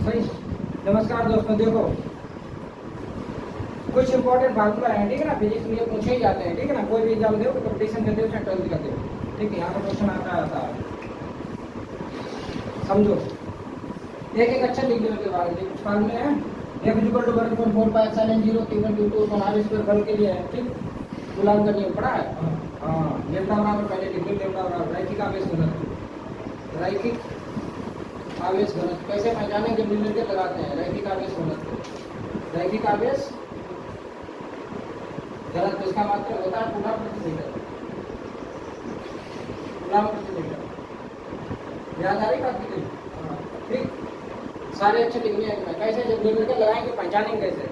सही। नमस्कार दोस्तों, देखो कुछ इंपॉर्टेंट फार्मूला है, ठीक है ना, फिजिक्स में ये पूछे ही जाते हैं, ठीक है ना। कोई भी एग्जाम दो, कंपटीशन करते हो चाहे 12th करते हो, ठीक है, यहाँ पर क्वेश्चन आता है, समझो। एक एक अच्छा लिख लो के बारे में, कुछ फार्मूले हैं। f equal to 1/4 pi epsilon 0 q1 q2 r square बल के लिए है, ठीक। कूलॉम का नियम पढ़ा है। हाँ, लेम्डा बराबर पहले लिख लो, लेम्डा बराबर रैखिक आवेश घनत्व। रैखिक आवेश घनत्व कैसे पहचानें, जब न्यूमेरिकल लगाते हैं। रैखिक आवेश घनत्व, रैखिक आवेश घनत्व इसका मात्रक होता है कूलॉम प्रति मीटर। कूलॉम प्रति मीटर, याद आ रही बात की? ठीक, सारे अच्छे लिखने हैं। कैसे जब न्यूमेरिकल लगाएंगे पहचानेंगे कैसे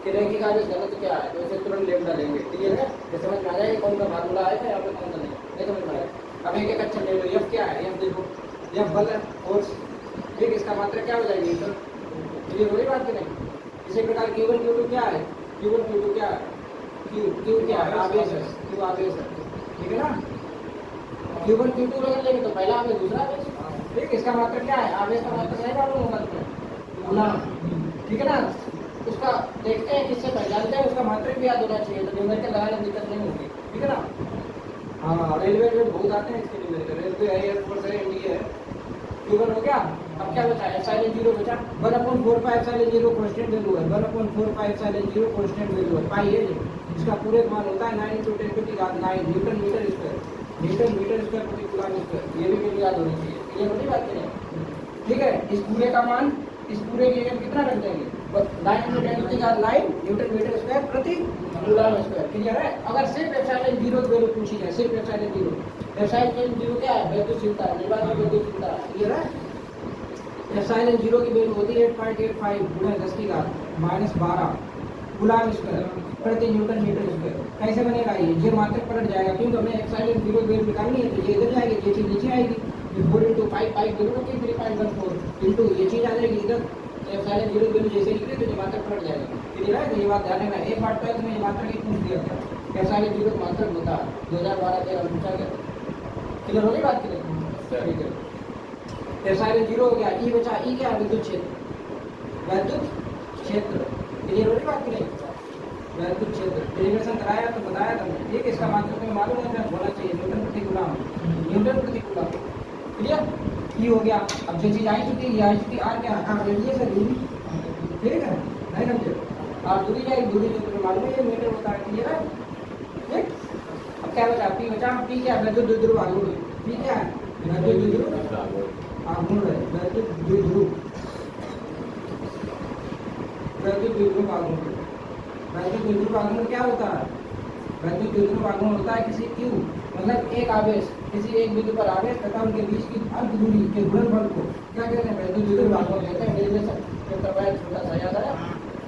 कि रैखिक आवेश घनत्व क्या है, तो इसे तुरंत लेम्डा लेंगे, क्लियर है? ये समझ में आ जाएगा कौन सा फार्मूला आएगा यहाँ पे, कौन सा नहीं समझ में आएगा। अब एक एक अच्छा ले लो। एफ क्या है? एफ देखो, एफ बल है, फोर्स, ठीक। इसका मात्रा क्या हो जाएगी मीटर, क्लियर हो रही बात की नहीं? इसी प्रकार Q1 Q2 क्या है? Q1 Q2 क्या है? Q क्या है? आवेश है, Q आवेश है, ठीक है ना। Q1 Q2 अगर लेंगे तो पहला आवेश दूसरा आवेश, ठीक। इसका मात्रा क्या है? आवेश का मात्रा नहीं मालूम होगा तुम्हें, कूलॉम, ठीक है ना। उसका देखते हैं किससे पहचानते हैं, उसका मात्रा भी याद होना चाहिए, तो न्यूमेरिकल लगाने में दिक्कत नहीं होगी, ठीक है ना। हाँ, रेलवे में बहुत आते हैं इसके न्यूमेरिकल, रेलवे है, एयरफोर्स है, इंडिया है। Q1 हो गया। अब क्या बचा? एप्सिलॉन 0 बचा। 1/4 पाई एप्सिलॉन 0 कांस्टेंट वैल्यू है, 1/4 पाई एप्सिलॉन 0 कांस्टेंट वैल्यू है, पाई है। इसका पूरे मान होता है 9 × 10⁹ newton metre square, newton metre square प्रति कूलॉम स्क्वायर। ये भी मेरी याद होनी चाहिए, क्लियर होनी बात नहीं, ठीक है। इस पूरे का मान, इस पूरे के लिए कितना रख देंगे? 9 × 10⁹ न्यूटन मीटर स्क्वायर प्रति कूलॉम स्क्वायर, क्लियर है। अगर सिर्फ एप्सिलॉन 0 की वैल्यू पूछी जाए, सिर्फ एप्सिलॉन 0, एप्सिलॉन 0 क्या है? वैद्युतशीलता, निर्वात वैद्युतशीलता, क्लियर है। एप्सिलॉन 0 की वैल्यू होती है 8.85 × 10⁻12 कूलॉम स्क्वायर प्रति न्यूटन मीटर स्क्वायर। कैसे बनेगा ये मात्रक पलट जाएगा, क्योंकि हमें एप्सिलॉन 0 की वैल्यू निकालनी है, तो ये इधर जाएगी, ये चीज नीचे आएगी। ये 4 × 5 पाई वैल्यू होती है 3.14 इंटू ये चीज आ जाएगी इधर। एप्सिलॉन 0 की वैल्यू जैसे निकली तो ये मात्रक पलट जाएगा, क्लियर है। तो ये बात ध्यान रखना। एक बार 12th में ये मात्रक ही पूछ दिया था, एप्सिलॉन 0 का मात्रक होता है 2012-13 पूछा गया, क्लियर होगी बात की नहीं? ठीक है। एप्सिलॉन 0 हो गया। ई बचा, ई क्या है? विद्युत क्षेत्र, वैद्युत क्षेत्र, क्लियर हो रही बात की नहीं? वैद्युत क्षेत्र डेरिवेशन कराया तो बताया था मैंने, ठीक। इसका मात्रक तुम्हें मालूम होना चाहिए, न्यूटन प्रति कूलॉम, न्यूटन प्रति कूलॉम, क्लियर। ई हो गया। अब जो चीज आई चुकी है, आई चुकी, आर क्या है? रेडियस है, दूरी, ठीक है, नहीं समझे? और दूरी क्या है? दूरी जो तुम्हें मालूम है ये मीटर होता है, क्लियर है, ठीक। अब क्या बचा? पी बचा। पी क्या है? वैद्युत द्विध्रुव आघूर्ण। पी क्या है? वैद्युत द्विध्रुव आघूर्ण है, वैद्युत द्विध्रुव, वैद्युत द्विध्रुव आघूर्ण। वैद्युत द्विध्रुव आघूर्ण क्या होता है? वैद्युत द्विध्रुव आघूर्ण होता है किसी Q, मतलब एक आवेश, किसी एक बिंदु पर आवेश तथा उनके बीच की अर्ध दूरी के गुणनफल को क्या कहते हैं? वैद्युत द्विध्रुव आघूर्ण कहते हैं। डेरिवेशन छोटा सा याद आया?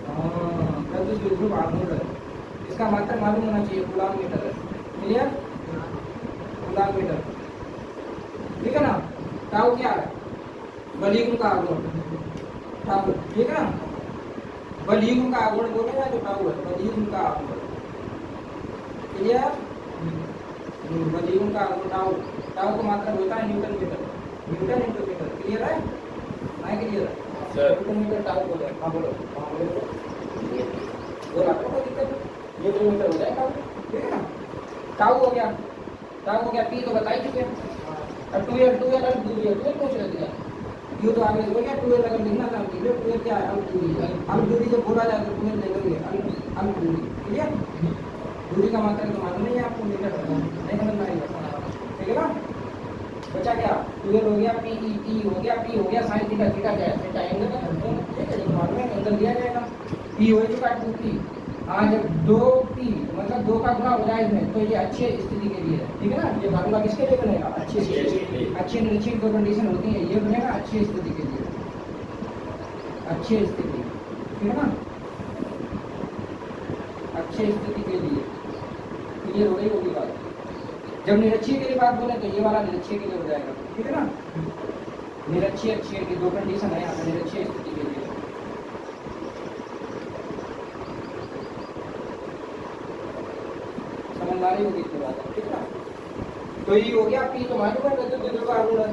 हाँ, वैद्युत द्विध्रुव आघूर्ण है। इसका मात्रक मालूम होना चाहिए, कूलॉम मीटर है, क्लियर, कूलॉम मीटर, ठीक है ना। टाउ क्या है? बलयुग्म का आघूर्ण, टाउ, ठीक है ना। बलयुग्म का आघूर्ण बोलेगा जो टाउ है, बलयुग्म का आघूर्ण, क्लियर। बलयुग्म का आघूर्ण टाउ, टाउ का मात्रक होता है newton metre, newton into metre, clear है? नहीं क्लियर है? न्यूटन मीटर टाउ बोले। हाँ बोलो, हाँ बोलो, बोला कोई दिक्कत? न्यूटन मीटर हो जाएगा, ठीक है ना। टाउ हो गया, टाउ हो गया। पी तो बता ही चुके हैं। अब 2L अलग दूरी है, 2L पूछ रहे थे, क्यों तो आगे हो गया। 2L अगर लिखना था, 2L क्या है? अल्प दूरी, अल्प दूरी जब बोला जाए तो 2L ले लोगे, अल्प दूरी, क्लियर। दूरी का मात्रक तो मालूम नहीं है आपको, मीटर नहीं समझ में आएगा, ठीक है ना। बचा क्या? 2L हो गया, पी हो गया, पी हो गया साइन थीटा, थीटा क्या है? थीटा एंगल का, ठीक है, जो मालूम है एंगल दिया जाएगा। पी हो चुका 2P। हाँ, जब 2P मतलब 2 का गुना हो जाए इसमें, तो ये अच्छी स्थिति के लिए है, ठीक है ना। ये फार्मूला किसके लिए बनेगा? अच्छी निरीक्षक दो कंडीशन होती है, ये बनेगा अच्छी स्थिति के लिए, अच्छी स्थिति, ठीक है ना, अच्छी स्थिति के लिए, क्लियर हो गई होगी बात। जब निरक्षीय के लिए बात बोले तो ये वाला निरक्षीय के लिए हो जाएगा, ठीक है ना। निरक्षीय अक्षीय की दो कंडीशन है यहाँ पे निरक्षीय स्थिति के लिए। समझदारी होगी इसके बाद, ठीक है। तो ये हो गया पी, तो मालूम है वैद्युत द्विध्रुव आघूर्ण,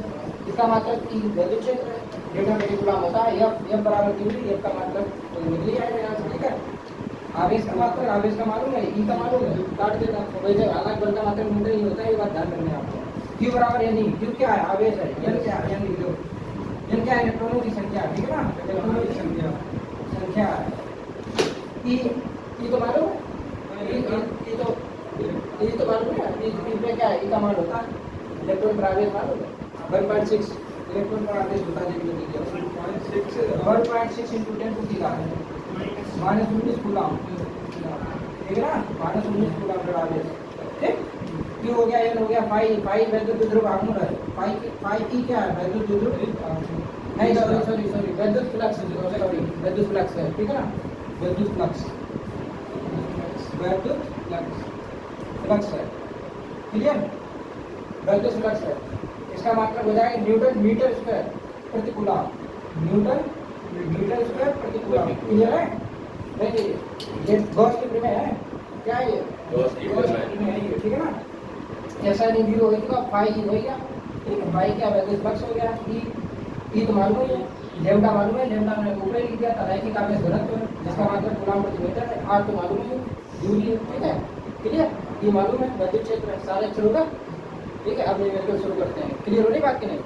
इसका मात्रक ई वैद्युत क्षेत्र है। डेल्टा में गुलाम होता है एफ बराबर ड्यूटी, एफ का मतलब तो निकल ही आएगा यहाँ से, ठीक है। आवेश का मात्रक, आवेश का मालूम है, ई का मालूम है, काट देना वैसे अलग बल का मात्रक ढूंढते नहीं होता है, ये बात ध्यान रखना है आपको। क्यू बराबर यानी क्यू क्या है, आवेश है, एन क्या है, एन लिख लो, एन क्या है, इलेक्ट्रॉनों की संख्या, ठीक है ना, इलेक्ट्रॉनों की संख्या है। ई तो मालूम है, ई तो मालूम है, ई पे क्या है, ई का मान होता है, इलेक्ट्रॉन पर आवेश मालूम है 1.6 इलेक्ट्रॉन पर आवेश होता है, देखिए 1.6 into 10 to the -19 कूलम, ठीक है ना, -19 कूलम पर आवेश, ठीक। क्यू हो गया, एन हो गया, फाई वैद्युत विद्युत आघूर्ण है, फाई ई क्या है, वैद्युत विद्युत नहीं, सॉरी वैद्युत फ्लक्स, सॉरी वैद्युत फ्लक्स है, ठीक है ना, वैद्युत फ्लक्स है, क्लियर, वैद्युत फ्लक्स है। इसका मतलब हो जाएगा न्यूटन मीटर स्क्वायर प्रति कूलम, न्यूटन मीटर स्क्वायर प्रति कूलम, क्लियर है। देखिए ये गॉस की प्रमेय है, क्या है ये, गॉस की प्रमेय है, ठीक है ना। ऐसा नहीं भी होगा, फाई ई हो गया, ठीक है, फाई क्या वैद्युत फ्लक्स हो गया, ई तो मालूम ही है, लेम्डा मालूम है, लेम्डा मैंने ऊपर लिख दिया था, रैखिक आवेश घनत्व है, जिसका मतलब कूलम प्रति मीटर है, आर तो मालूम है, दूरी है, ठीक है, क्लियर, ये मालूम है, वैद्युत क्षेत्र है, सारे अक्षर होगा, ठीक है। अब ये शुरू करते हैं, क्लियर हो रही बात की नहीं।